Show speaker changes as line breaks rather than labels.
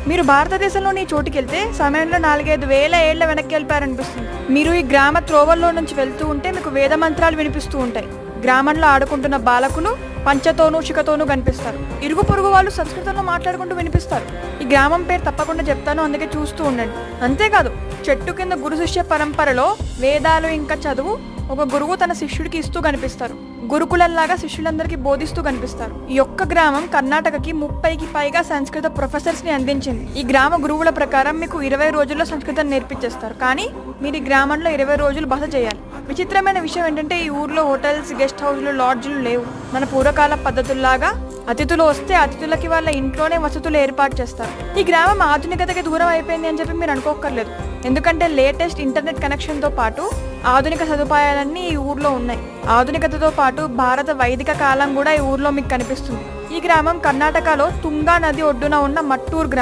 మీరు భారతదేశంలోని ఈ చోటుకి వెళ్తే సమయంలో 4-5 వేల ఏళ్ల వెనక్కి వెళ్ళిపోయారనిపిస్తుంది. మీరు ఈ గ్రామ త్రోవల్లో నుంచి వెళ్తూ ఉంటే మీకు వేద మంత్రాలు వినిపిస్తూ ఉంటాయి. గ్రామంలో ఆడుకుంటున్న బాలకులు పంచతోనూ శిఖతోనూ కనిపిస్తారు. ఇరుగు పొరుగు వాళ్ళు సంస్కృతంలో మాట్లాడుకుంటూ వినిపిస్తారు. ఈ గ్రామం పేరు తప్పకుండా చెప్తాను, అందుకే చూస్తూ ఉండండి. అంతేకాదు, చెట్టు కింద గురు శిష్య పరంపరలో వేదాలు ఇంకా చదువు ఒక గురువు తన శిష్యుడికి ఇస్తూ కనిపిస్తారు. గురుకులంలాగా శిష్యులందరికీ బోధిస్తూ కనిపిస్తారు. ఈ ఒక్క గ్రామం కర్ణాటకకి 30కి పైగా సంస్కృత ప్రొఫెసర్స్ ని అందించింది. ఈ గ్రామ గురువుల ప్రకారం మీకు 20 రోజుల్లో సంస్కృతం నేర్పించేస్తారు. కానీ మీరు ఈ గ్రామంలో 20 రోజులు బస చేయాలి. విచిత్రమైన విషయం ఏంటంటే ఈ ఊర్లో హోటల్స్, గెస్ట్ హౌస్లు, లాడ్జ్లు లేవు. మన పూర్వకాల పద్ధతుల్లాగా అతిథులు వస్తే అతిథులకి వాళ్ళ ఇంట్లోనే వసతులు ఏర్పాటు చేస్తారు. ఈ గ్రామం ఆధునికతకి దూరం అయిపోయింది అని చెప్పి మీరు అనుకోక్కర్లేదు. ఎందుకంటే లేటెస్ట్ ఇంటర్నెట్ కనెక్షన్తో పాటు ఆధునిక సదుపాయాలన్నీ ఈ ఊర్లో ఉన్నాయి. ఆధునికతతో పాటు భారత వైదిక కాలం కూడా ఈ ఊర్లో మీకు కనిపిస్తుంది. ఈ గ్రామం కర్ణాటకలో తుంగా నది ఒడ్డున ఉన్న మట్టూరు గ్రామం.